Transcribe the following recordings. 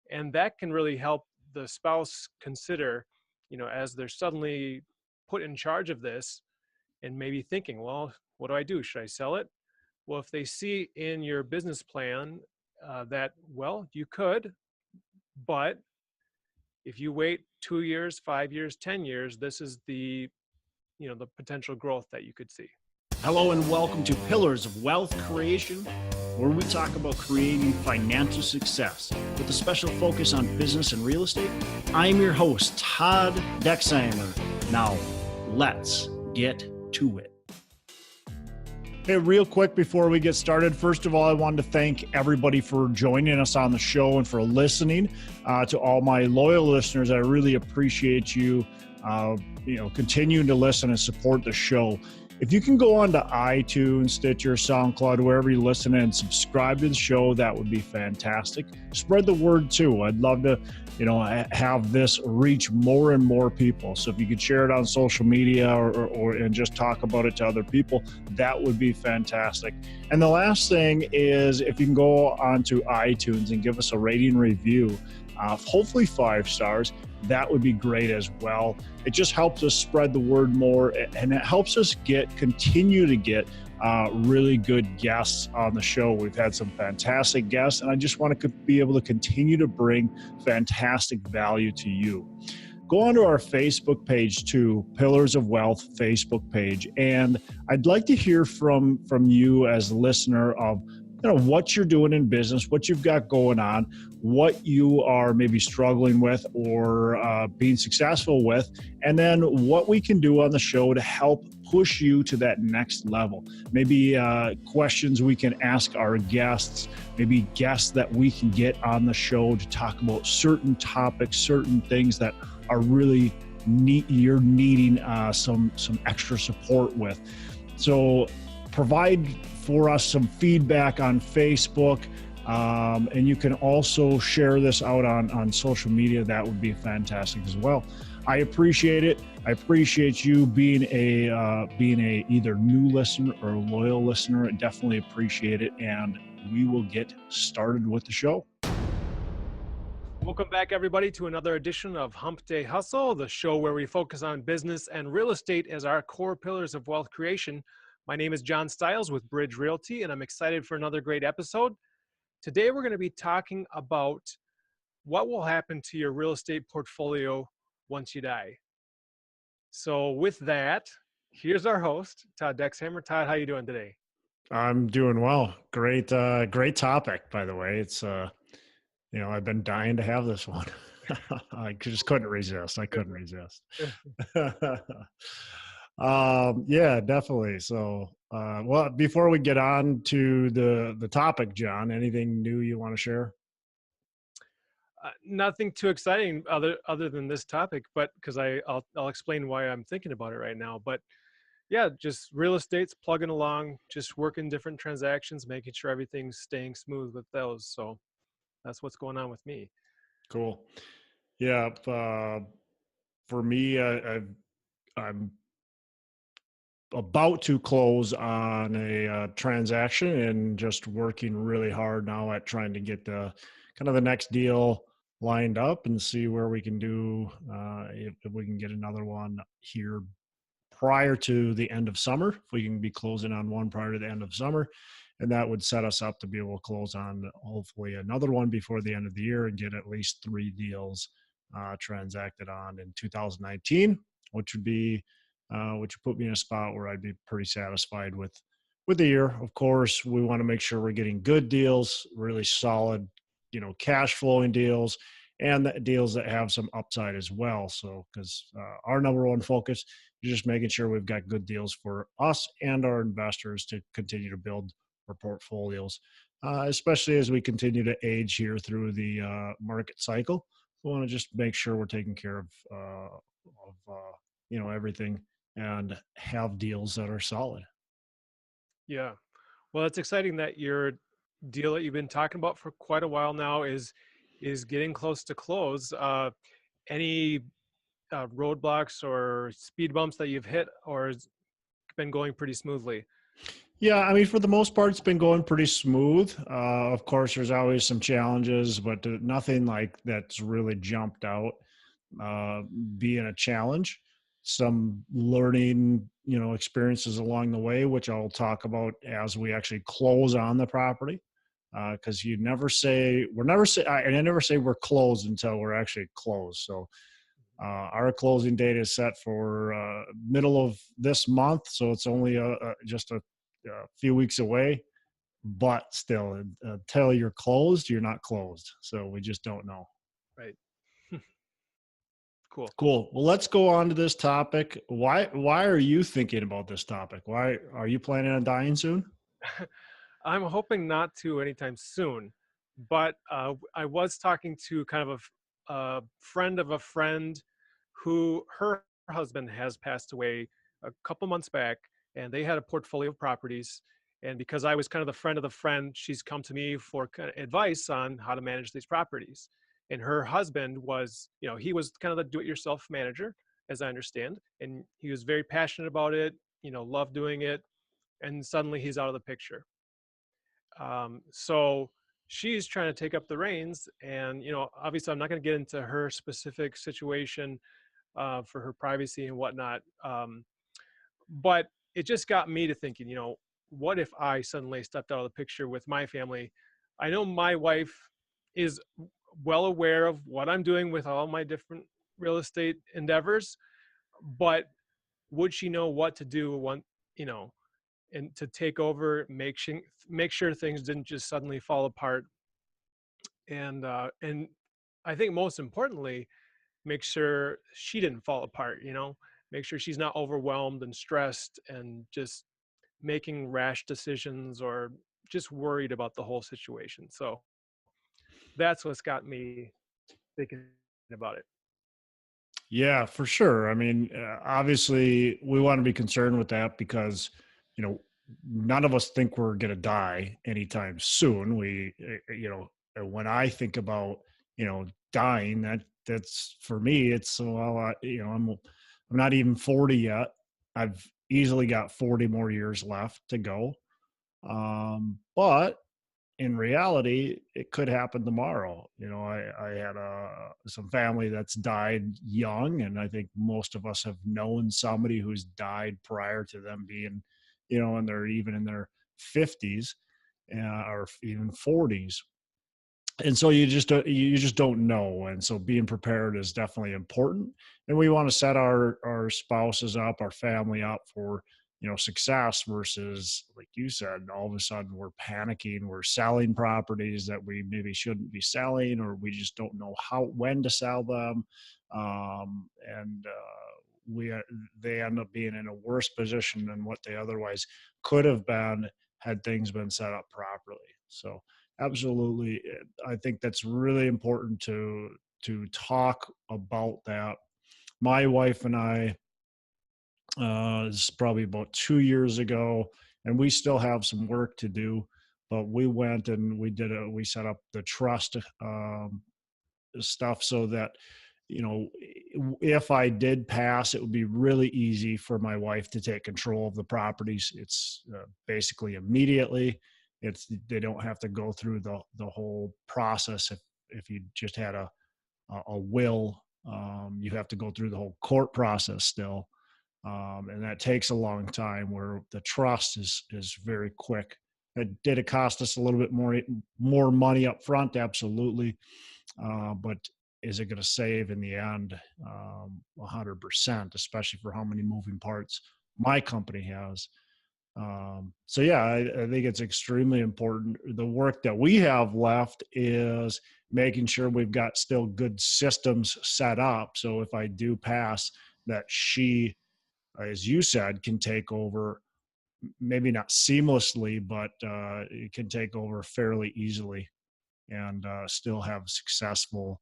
And that can really help the spouse consider, as they're suddenly put in charge of this and maybe thinking, well, what do I do? Should I sell it? Well, if they see in your business plan that, well, you could, but if you wait 2 years, 5 years, 10 years, this is the potential growth that you could see. Hello and welcome to Pillars of Wealth Creation, where we talk about creating financial success with a special focus on business and real estate. I'm your host, Todd Dexheimer. Now, let's get to it. Hey, real quick before we get started, first of all, I wanted to thank everybody for joining us on the show and for listening. To all my loyal listeners, I really appreciate you, continuing to listen and support the show. If you can go on to iTunes, Stitcher, SoundCloud, wherever you listen and subscribe to the show, that would be fantastic. Spread the word too. I'd love to, have this reach more and more people. So if you could share it on social media or and just talk about it to other people, that would be fantastic. And the last thing is if you can go onto iTunes and give us a rating review, hopefully 5 stars. That would be great as well. It just helps us spread the word more, and it helps us continue to get really good guests on the show. We've had some fantastic guests, and I just want to be able to continue to bring fantastic value to you. Go onto our Facebook page too, Pillars of Wealth Facebook page, and I'd like to hear from you as a listener of what you're doing in business, what you've got going on, what you are maybe struggling with or being successful with, and then what we can do on the show to help push you to that next level. Maybe questions we can ask our guests, maybe guests that we can get on the show to talk about certain topics, certain things that are really you're needing some extra support with. So provide for us some feedback on Facebook, and you can also share this out on social media. That would be fantastic as well. I appreciate it. I appreciate you being a either new listener or a loyal listener. I definitely appreciate it, and we will get started with the show. Welcome back, everybody, to another edition of Hump Day Hustle, the show where we focus on business and real estate as our core pillars of wealth creation. My name is John Stiles with Bridge Realty, and I'm excited for another great episode. Today, we're going to be talking about what will happen to your real estate portfolio once you die. So with that, here's our host, Todd Dexheimer. Todd, how you doing today? I'm doing well. Great topic, by the way. It's, I've been dying to have this one. I just couldn't resist. Yeah, definitely. So, well, before we get on to the topic, John, anything new you want to share? Nothing too exciting other than this topic, but because I'll explain why I'm thinking about it right now. But yeah, just real estate's plugging along, just working different transactions, making sure everything's staying smooth with those. So that's what's going on with me. Cool. Yeah. For me, I'm about to close on a transaction and just working really hard now at trying to get the next deal lined up and see where we can do, if we can get another one here prior to the end of summer. If we can be closing on one prior to the end of summer, and that would set us up to be able to close on hopefully another one before the end of the year and get at least 3 deals transacted on in 2019, which would put me in a spot where I'd be pretty satisfied with the year. Of course, we want to make sure we're getting good deals, really solid, cash flowing deals, and deals that have some upside as well. So, because our number one focus is just making sure we've got good deals for us and our investors to continue to build our portfolios, especially as we continue to age here through the market cycle. We want to just make sure we're taking care of everything and have deals that are solid. Yeah. Well, it's exciting that your deal that you've been talking about for quite a while now is getting close to close. Any roadblocks or speed bumps that you've hit, or has been going pretty smoothly? Yeah, I mean, for the most part, it's been going pretty smooth. Of course, there's always some challenges, but nothing like that's really jumped out uh, being a challenge. Some learning, experiences along the way, which I'll talk about as we actually close on the property. Because you never say we're never say I never say we're closed until we're actually closed. So our closing date is set for middle of this month, so it's only just a few weeks away. But still, until you're closed, you're not closed. So we just don't know. Right. Cool. Cool. Well, let's go on to this topic. Why are you thinking about this topic? Why are you planning on dying soon? I'm hoping not to anytime soon, but I was talking to kind of a friend of a friend who her husband has passed away a couple months back, and they had a portfolio of properties. And because I was kind of the friend of the friend, she's come to me for kind of advice on how to manage these properties. And her husband was, he was kind of the do-it-yourself manager, as I understand, and he was very passionate about it, loved doing it, and suddenly he's out of the picture. So she's trying to take up the reins, and obviously I'm not going to get into her specific situation for her privacy and whatnot. But it just got me to thinking, what if I suddenly stepped out of the picture with my family? I know my wife is well aware of what I'm doing with all my different real estate endeavors, but would she know what to do you know, and to take over, make sure things didn't just suddenly fall apart, and I think most importantly, make sure she didn't fall apart. Make sure she's not overwhelmed and stressed and just making rash decisions or just worried about the whole situation. So that's what's got me thinking about it. Yeah, for sure. I mean, obviously, we want to be concerned with that because, you know, none of us think we're going to die anytime soon. When I think about, dying, that's for me, it's well, I'm not even 40 yet. I've easily got 40 more years left to go. But in reality, it could happen tomorrow. I had some family that's died young, and I think most of us have known somebody who's died prior to them being, and they're even in their 50s or even 40s. And so you just don't know, and so being prepared is definitely important. And we want to set our spouses up, our family up for success versus, like you said, all of a sudden we're panicking, we're selling properties that we maybe shouldn't be selling, or we just don't know when to sell them. And we they end up being in a worse position than what they otherwise could have been had things been set up properly. So absolutely, I think that's really important to talk about that. My wife and I, this is probably about 2 years ago, and we still have some work to do. But we went and we set up the trust stuff so that if I did pass, it would be really easy for my wife to take control of the properties. It's basically immediately. They don't have to go through the whole process. If you just had a will, you have to go through the whole court process still, and that takes a long time. Where the trust is very quick. Did it cost us a little bit more money up front? Absolutely, but is it going to save in the end? 100%, especially for how many moving parts my company has. So yeah, I think it's extremely important. The work that we have left is making sure we've got still good systems set up. So if I do pass, that she, as you said, can take over, maybe not seamlessly, but it can take over fairly easily and still have successful,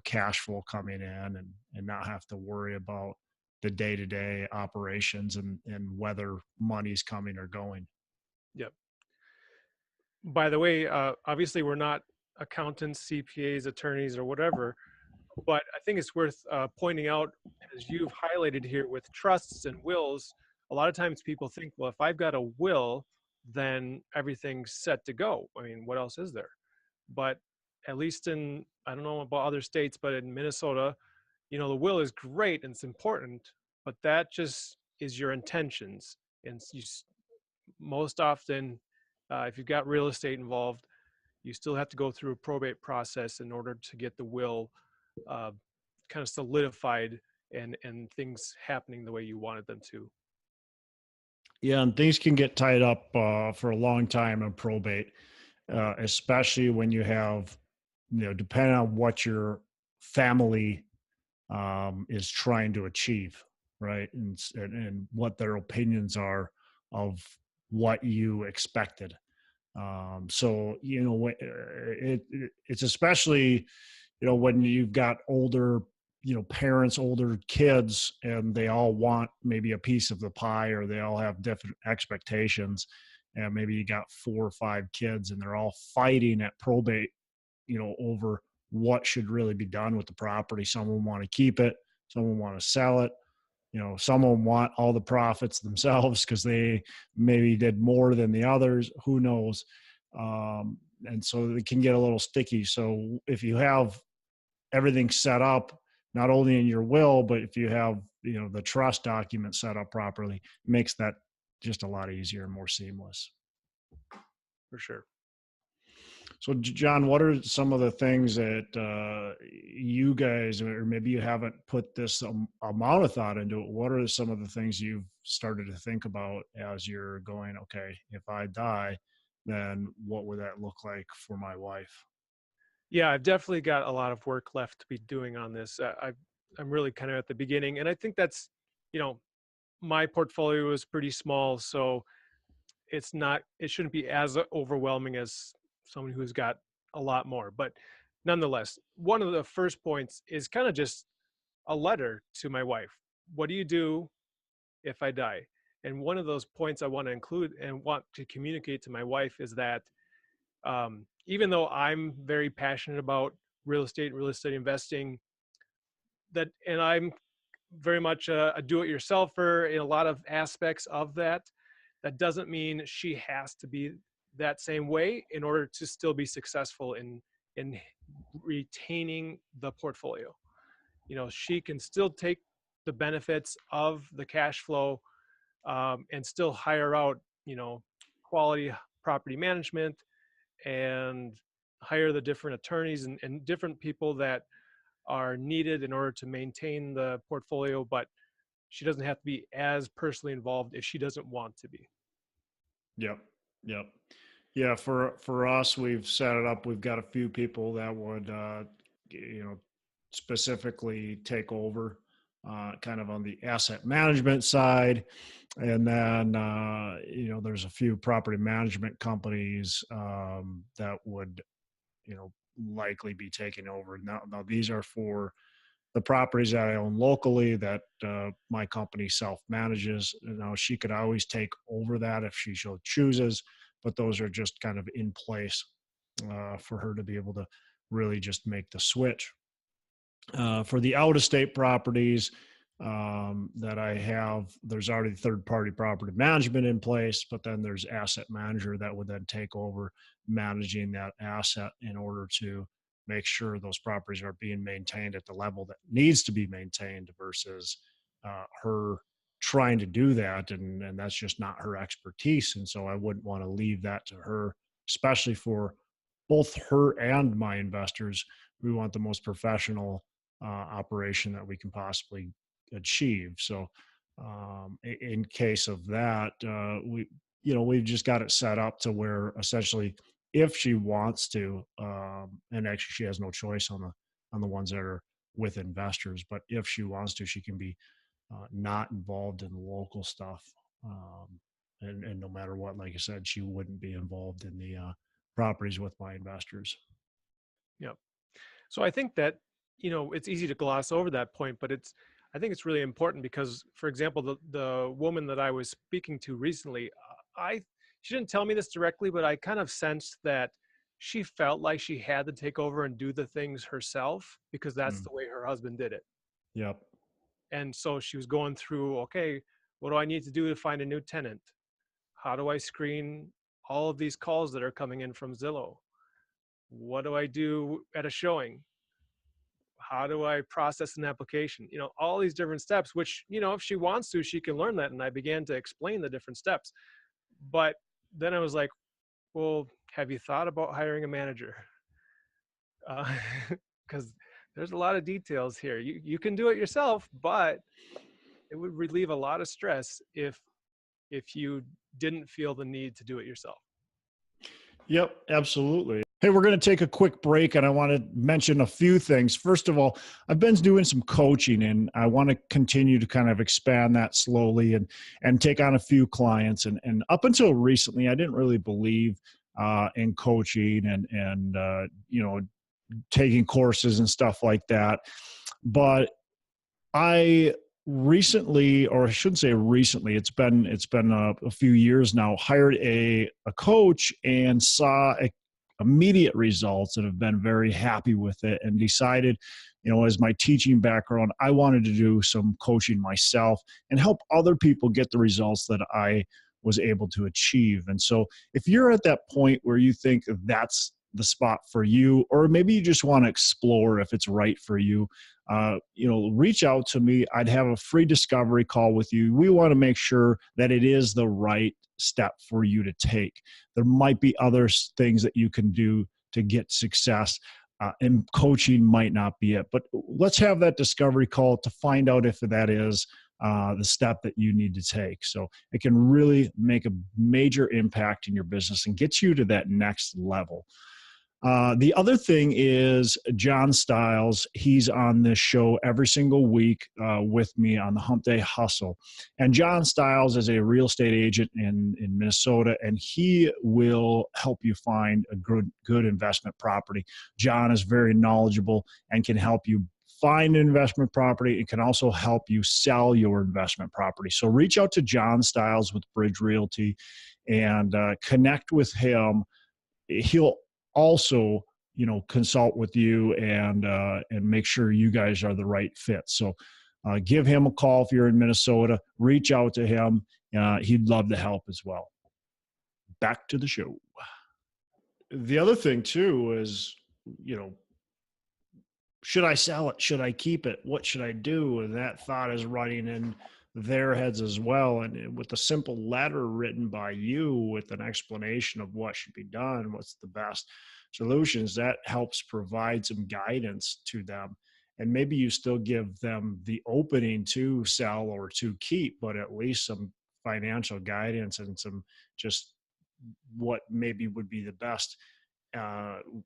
cash flow coming in, and not have to worry about the day-to-day operations and whether money's coming or going. Yep. By the way, obviously we're not accountants, CPAs, attorneys, or whatever, but I think it's worth pointing out, as you've highlighted here with trusts and wills. A lot of times people think, well, if I've got a will, then everything's set to go. I mean, what else is there? But at least in, I don't know about other states, but in Minnesota, the will is great and it's important, but that just is your intentions. And most often, if you've got real estate involved, you still have to go through a probate process in order to get the will uh, kind of solidified and things happening the way you wanted them to. Yeah, and things can get tied up for a long time in probate, especially when you have, depending on what your family is trying to achieve, right? And what their opinions are of what you expected. So it's especially when you've got older parents, older kids, and they all want maybe a piece of the pie, or they all have different expectations, and maybe you got 4 or 5 kids and they're all fighting at probate over what should really be done with the property. Some of them want to keep it, some of them want to sell it. Some of them want all the profits themselves because they maybe did more than the others. Who knows? And so it can get a little sticky. So if you have everything set up, not only in your will, but if you have, the trust document set up properly, it makes that just a lot easier and more seamless. For sure. So, John, what are some of the things that you guys, or maybe you haven't put this amount of thought into it, what are some of the things you've started to think about as you're going, okay, if I die, then what would that look like for my wife? Yeah, I've definitely got a lot of work left to be doing on this. I'm really kind of at the beginning, and I think that's, you know, my portfolio is pretty small, so it shouldn't be as overwhelming as someone who's got a lot more. But nonetheless, one of the first points is kind of just a letter to my wife. What do you do if I die? And one of those points I want to include and want to communicate to my wife is that even though I'm very passionate about real estate investing, and I'm very much a do-it-yourselfer in a lot of aspects of that, that doesn't mean she has to be that same way in order to still be successful in retaining the portfolio. She can still take the benefits of the cash flow and still hire out, quality property management and hire the different attorneys and different people that are needed in order to maintain the portfolio, but she doesn't have to be as personally involved if she doesn't want to be. Yep. Yep. Yeah. For us, we've set it up. We've got a few people that would, specifically take over, kind of on the asset management side. And then, there's a few property management companies, that would, likely be taking over. Now these are for the properties that I own locally that my company self manages. Now she could always take over that if she so chooses, but those are just kind of in place for her to be able to really just make the switch. For the out of state properties that I have, there's already third party property management in place, but then there's asset manager that would then take over managing that asset in order to make sure those properties are being maintained at the level that needs to be maintained versus her trying to do that. And that's just not her expertise. And so I wouldn't want to leave that to her, especially for both her and my investors. We want the most professional operation that we can possibly achieve. So in case of that, we've just got it set up to where essentially if she wants to, and actually she has no choice on the ones that are with investors, but if she wants to, she can be not involved in the local stuff. And no matter what, like I said, she wouldn't be involved in the properties with my investors. Yep. So I think that, it's easy to gloss over that point, but I think it's really important because, for example, the woman that I was speaking to recently, she didn't tell me this directly, but I kind of sensed that she felt like she had to take over and do the things herself because that's Mm. the way her husband did it. Yep. And so she was going through, okay, what do I need to do to find a new tenant? How do I screen all of these calls that are coming in from Zillow? What do I do at a showing? How do I process an application? All these different steps, which, if she wants to, she can learn that. And I began to explain the different steps. But then I was like, well, have you thought about hiring a manager? Because there's a lot of details here. You can do it yourself, but it would relieve a lot of stress if you didn't feel the need to do it yourself. Yep, absolutely. Hey, we're going to take a quick break, and I want to mention a few things. First of all, I've been doing some coaching, and I want to continue to kind of expand that slowly and take on a few clients. And up until recently, I didn't really believe in coaching and taking courses and stuff like that. But I recently, or I shouldn't say recently, it's been a few years now, hired a coach and saw immediate results and have been very happy with it, and decided, as my teaching background, I wanted to do some coaching myself and help other people get the results that I was able to achieve. And so if you're at that point where you think that's the spot for you, or maybe you just want to explore if it's right for you, reach out to me. I'd have a free discovery call with you. We want to make sure that it is the right step for you to take. There might be other things that you can do to get success, and coaching might not be it. But let's have that discovery call to find out if that is the step that you need to take. So it can really make a major impact in your business and get you to that next level. The other thing is John Stiles. He's on this show every single week with me on the Hump Day Hustle. And John Stiles is a real estate agent in Minnesota, and he will help you find a good investment property. John is very knowledgeable and can help you find an investment property. It can also help you sell your investment property. So reach out to John Stiles with Bridge Realty and connect with him. He'll also, consult with you and make sure you guys are the right fit. So give him a call if you're in Minnesota. Reach out to him. He'd love to help as well. Back to the show. The other thing too is, should I sell it? Should I keep it? What should I do? And that thought is running in their heads as well. And with a simple letter written by you with an explanation of what should be done, what's the best solutions, that helps provide some guidance to them. And maybe you still give them the opening to sell or to keep, but at least some financial guidance and some just what maybe would be the best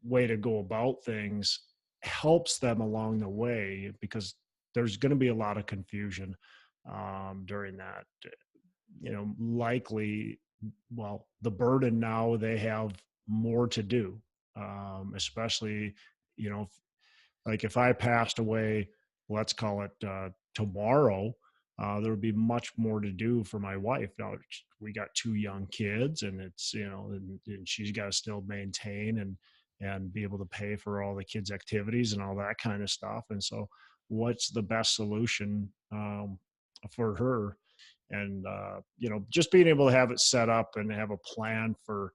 way to go about things helps them along the way, because there's going to be a lot of confusion during that. Likely, well, the burden now, they have more to do, especially, like if I passed away, let's call it tomorrow, there would be much more to do for my wife. Now we got 2 young kids, and it's, and she's got to still maintain and be able to pay for all the kids' activities and all that kind of stuff. And so what's the best solution for her? And, just being able to have it set up and have a plan for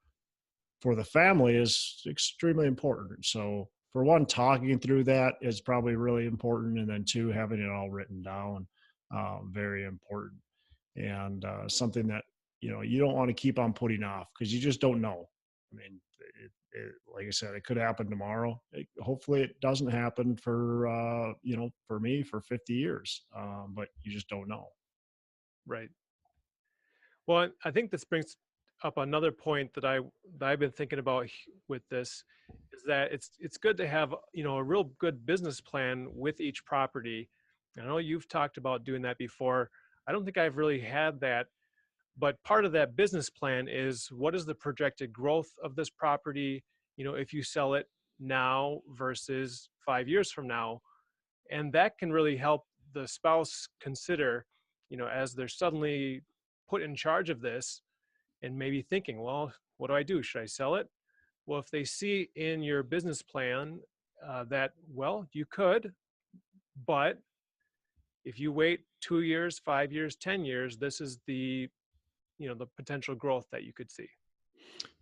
the family is extremely important. So for one, talking through that is probably really important. And then 2, having it all written down, very important. And something that, you don't want to keep on putting off, because you just don't know. I mean, like I said, it could happen tomorrow. Hopefully it doesn't happen for, for me for 50 years, but you just don't know. Right. Well, I think this brings up another point that I've been thinking about with this, is that it's good to have, a real good business plan with each property. I know you've talked about doing that before. I don't think I've really had that, but part of that business plan is, what is the projected growth of this property, if you sell it now versus 5 years from now. And that can really help the spouse consider, as they're suddenly put in charge of this, and maybe thinking, well, what do I do? Should I sell it? Well, if they see in your business plan that, well, you could, but if you wait 2 years, 5 years, 10 years, this is the the potential growth that you could see.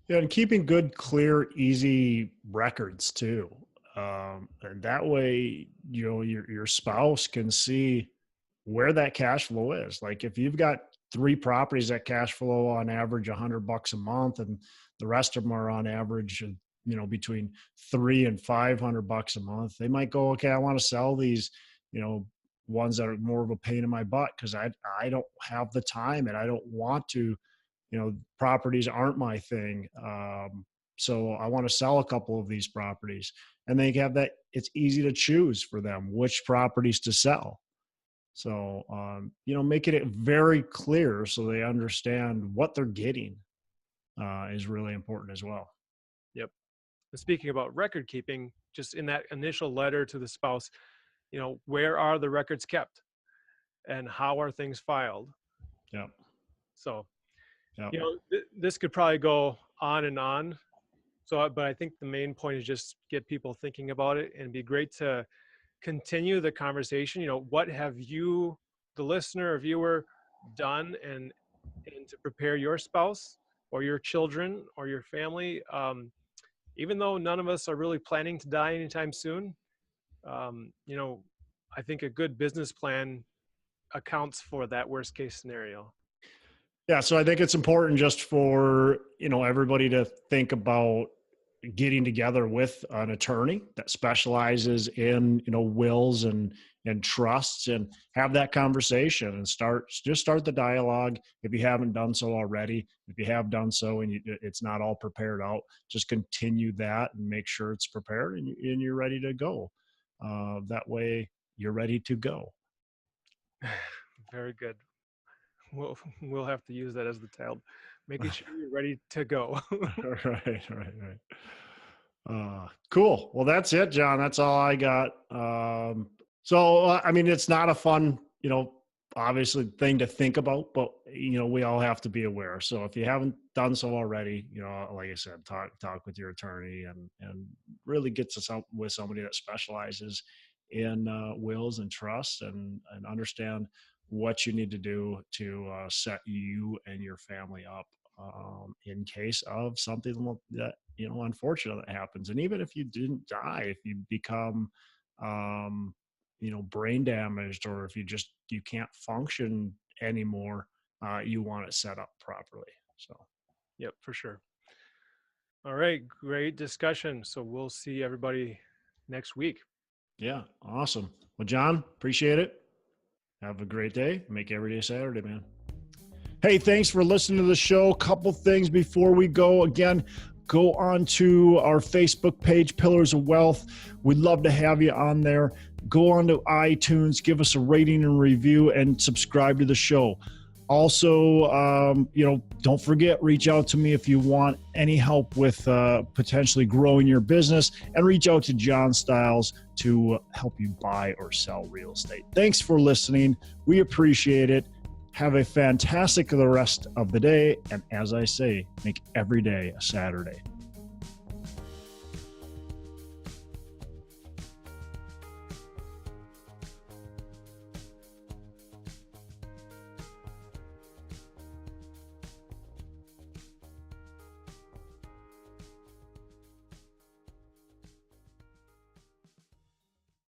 Yeah, and keeping good, clear, easy records too. And that way, your spouse can see where that cash flow is. Like if you've got 3 properties that cash flow on average $100 a month, and the rest of them are on average, between $300 and $500 a month, they might go, okay, I want to sell these, ones that are more of a pain in my butt because I don't have the time and I don't want to. Properties aren't my thing. So I want to sell a couple of these properties, and they have that. It's easy to choose for them which properties to sell. So, making it very clear so they understand what they're getting is really important as well. Yep. And speaking about record keeping, just in that initial letter to the spouse, where are the records kept and how are things filed? Yeah. So, Yep. This could probably go on and on. So, but I think the main point is just get people thinking about it, and it'd be great to continue the conversation. What have you, the listener or viewer, done and to prepare your spouse or your children or your family? Even though none of us are really planning to die anytime soon, I think a good business plan accounts for that worst case scenario. Yeah. So I think it's important just for, everybody to think about getting together with an attorney that specializes in, wills and trusts, and have that conversation and start the dialogue. If you haven't done so already, if you have done so and it's not all prepared out, just continue that and make sure it's prepared and you're ready to go. That way you're ready to go. Very good. We'll have to use that as the title, making sure you're ready to go. Right. Cool. Well, that's it, John. That's all I got. It's not a fun, obviously thing to think about, but we all have to be aware. So if you haven't done so already, like I said, talk with your attorney and really get with somebody that specializes in wills and trusts and understand what you need to do to set you and your family up in case of something that, unfortunate that happens. And even if you didn't die, if you become, brain damaged, or if you can't function anymore, you want it set up properly. So. Yep, for sure. All right. Great discussion. So we'll see everybody next week. Yeah. Awesome. Well, John, appreciate it. Have a great day. Make every day Saturday, man. Hey, thanks for listening to the show. Couple things before we go. Again, go on to our Facebook page, Pillars of Wealth. We'd love to have you on there. Go on to iTunes, give us a rating and review, and subscribe to the show. Also, don't forget, reach out to me if you want any help with potentially growing your business, and reach out to John Stiles to help you buy or sell real estate. Thanks for listening. We appreciate it. Have a fantastic the rest of the day. And as I say, make every day a Saturday.